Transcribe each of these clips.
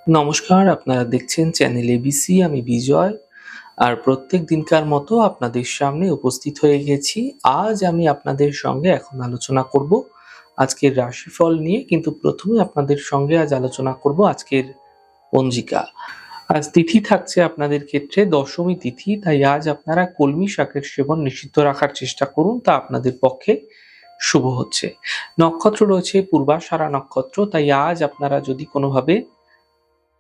নমস্কার, আপনারা দেখছেন চ্যানেল এবিসি। আমি বিজয়। আর প্রত্যেক দিনকার মতো আপনাদের সামনে উপস্থিত হয়ে গেছি। আজ আমি আপনাদের সঙ্গে এখন আলোচনা করব আজকের রাশিফল নিয়ে। কিন্তু প্রথমে আপনাদের সঙ্গে আজ আলোচনা করব আজকের পঞ্জিকা। আজ তিথি থাকছে আপনাদের ক্ষেত্রে দশমী তিথি, তাই আজ আপনারা কলমি শাকের সেবন নিষিদ্ধ রাখার চেষ্টা করুন, তা আপনাদের পক্ষে শুভ হচ্ছে। নক্ষত্র রয়েছে পূর্বাষাঢ়া নক্ষত্র, তাই আজ আপনারা যদি কোনোভাবে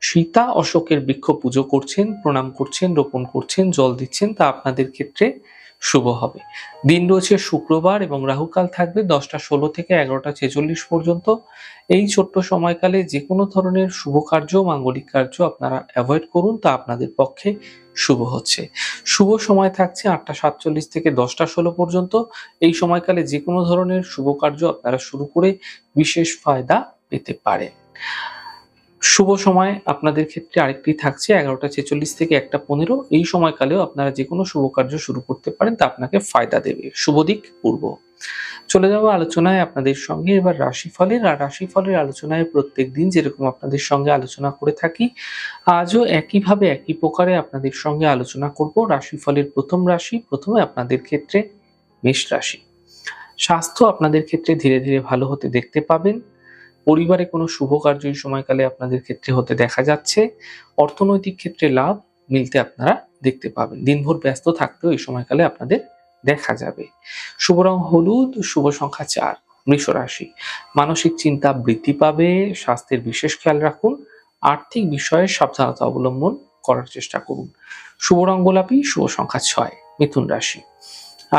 সীতা অশোকের বৃক্ষ পুজো করছেন, প্রণাম করছেন, রোপণ করছেন, জল দিচ্ছেন, তা আপনাদের ক্ষেত্রে শুভ হবে। দিন রয়েছে শুক্রবার এবং রাহুকাল থাকবে 10টা 16 থেকে 11টা 46 পর্যন্ত। এই ছোট্ট সময়কালে যে কোনো ধরনের শুভ কার্য, মাঙ্গলিক কার্য আপনারা অ্যাভয়েড করুন, তা আপনাদের পক্ষে শুভ হচ্ছে। শুভ সময় থাকছে 8টা 47 থেকে 10টা 16 পর্যন্ত। এই সময়কালে যে কোনো ধরনের শুভ কার্য আপনারা শুরু করে বিশেষ ফায়দা পেতে পারেন। শুভ সময় আপনাদের ক্ষেত্রে আরেকটি থাকছে 11টা 46 থেকে 1টা 15। এই সময়কালেও আপনারা যে কোনো শুভ কার্য শুরু করতে পারেন, তা আপনাকে ফায়দা দেবে। শুভ দিক পূর্ব। চলে যাবো আলোচনায় আপনাদের সঙ্গে এবার রাশিফলের। আর রাশিফলের আলোচনায় প্রত্যেক দিন যেরকম আপনাদের সঙ্গে আলোচনা করে থাকি, আজও একইভাবে একই প্রকারে আপনাদের সঙ্গে আলোচনা করব রাশিফলের প্রথম রাশি। প্রথমে আপনাদের ক্ষেত্রে মেষ রাশি। স্বাস্থ্য আপনাদের ক্ষেত্রে ধীরে ধীরে ভালো হতে দেখতে পাবেন। পরিবারে কোনো শুভ কার্য এই সময়কালে আপনাদের ক্ষেত্রে হতে দেখা যাচ্ছে। অর্থনৈতিক ক্ষেত্রে লাভ মিলতে আপনারা দেখতে পাবেন। দিনভর ব্যস্ত থাকতেও এই সময়কালে আপনাদের দেখা যাবে। শুভ রং হলুদ, শুভ সংখ্যা 4। বৃষ রাশি। মানসিক চিন্তা বৃদ্ধি পাবে, স্বাস্থ্যের বিশেষ খেয়াল রাখুন, আর্থিক বিষয়ে সাবধানতা অবলম্বন করার চেষ্টা করুন। শুভ রং গোলাপি, শুভ সংখ্যা 6। মিথুন রাশি।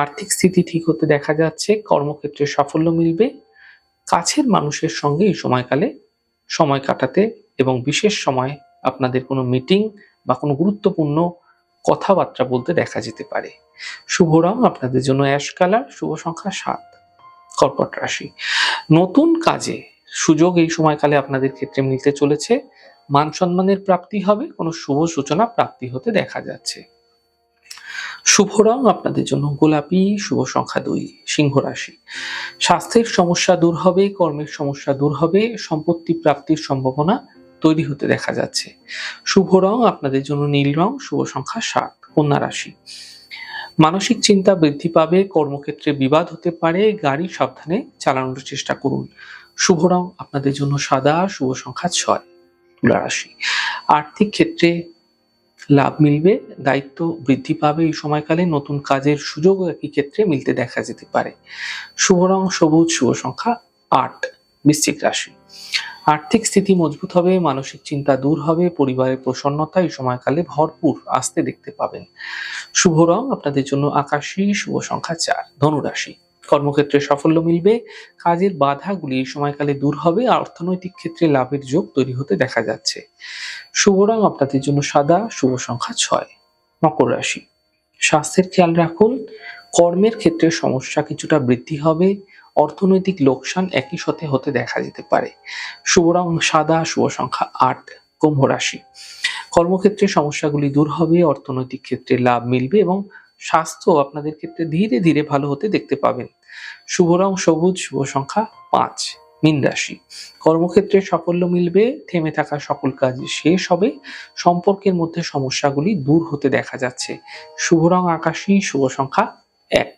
আর্থিক স্থিতি ঠিক হতে দেখা যাচ্ছে, কর্মক্ষেত্রে সাফল্য মিলবে, কাছের মানুষের সঙ্গে এই সময়কালে সময় কাটাতে এবং বিশেষ সময় আপনাদের কোনো মিটিং বা কোনো গুরুত্বপূর্ণ কথাবার্তা বলতে দেখা যেতে পারে। শুভ রং আপনাদের জন্য অ্যাশ কালার, শুভ সংখ্যা 7। কর্কট রাশি। নতুন কাজে সুযোগ এই সময়কালে আপনাদের ক্ষেত্রে মিলতে চলেছে, মান সম্মানের প্রাপ্তি হবে, কোনো শুভ সূচনা প্রাপ্তি হতে দেখা যাচ্ছে। শুভ রং আপনাদের জন্য গোলাপি, শুভ সংখ্যা 2। সিংহ রাশি। স্বাস্থ্যের সমস্যা দূর হবে, কর্মের সমস্যা দূর হবে, সম্পত্তি প্রাপ্তির সম্ভাবনা তৈরি হতে দেখা যাচ্ছে। শুভ রং আপনাদের জন্য নীল রং, শুভ সংখ্যা 7। কন্যা রাশি। মানসিক চিন্তা বৃদ্ধি পাবে, কর্মক্ষেত্রে বিবাদ হতে পারে, গাড়ি সাবধানে চালানোর চেষ্টা করুন। শুভ রং আপনাদের জন্য সাদা, শুভ সংখ্যা 6। তুলা রাশি। আর্থিক ক্ষেত্রে লাভ মিলবে, দায়িত্ব বৃদ্ধি পাবে, এই সময়কালে নতুন কাজের সুযোগ একই ক্ষেত্রে মিলতে দেখা যেতে পারে। শুভ রং সবুজ, শুভ সংখ্যা 8। বৃশ্চিক রাশি। আর্থিক স্থিতি মজবুত হবে, মানসিক চিন্তা দূর হবে, পরিবারের প্রসন্নতা এই সময়কালে ভরপুর আসতে দেখতে পাবেন। শুভ রং আপনাদের জন্য আকাশী, শুভ সংখ্যা 4। ধনু রাশি। কর্মক্ষেত্রে সাফল্য মিলবে, কাজের বাধাগুলি এই সময়কালে দূর হবে, আর অর্থনৈতিক ক্ষেত্রে লাভের যোগ তৈরি হতে দেখা যাচ্ছে। শুভ রং আপনাদের জন্য সাদা, শুভ সংখ্যা 6। মকর রাশি। স্বাস্থ্যের খেয়াল রাখুন, কর্মের ক্ষেত্রে সমস্যা কিছুটা বৃদ্ধি হবে, অর্থনৈতিক লোকসান একই সাথে হতে দেখা যেতে পারে। শুভ রং সাদা, শুভ সংখ্যা 8। কুম্ভ রাশি। কর্মক্ষেত্রে সমস্যাগুলি দূর হবে, অর্থনৈতিক ক্ষেত্রে লাভ মিলবে এবং স্বাস্থ্য আপনাদের ক্ষেত্রে ধীরে ধীরে ভালো হতে দেখতে পাবেন। শুভ রং সবুজ, শুভ সংখ্যা 5। মীন রাশি। কর্মক্ষেত্রে সাফল্য মিলবে, থেমে থাকা সকল কাজ শেষ হবে, সম্পর্কের মধ্যে সমস্যাগুলি দূর হতে দেখা যাচ্ছে। শুভ রং আকাশী, শুভ সংখ্যা 1।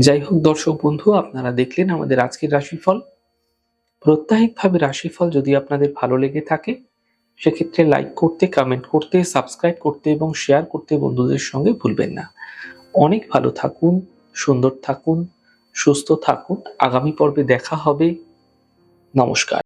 যাই হোক দর্শক বন্ধু, আপনারা দেখলেন আমাদের আজকের রাশিফল। প্রত্যাহিকভাবে রাশিফল যদি আপনাদের ভালো লেগে থাকে, সেক্ষেত্রে লাইক করতে, কমেন্ট করতে, সাবস্ক্রাইব করতে এবং শেয়ার করতে বন্ধুদের সঙ্গে ভুলবেন না। অনেক ভালো থাকুন, সুন্দর থাকুন, সুস্থ থাকুন। আগামী পর্বে দেখা হবে। নমস্কার।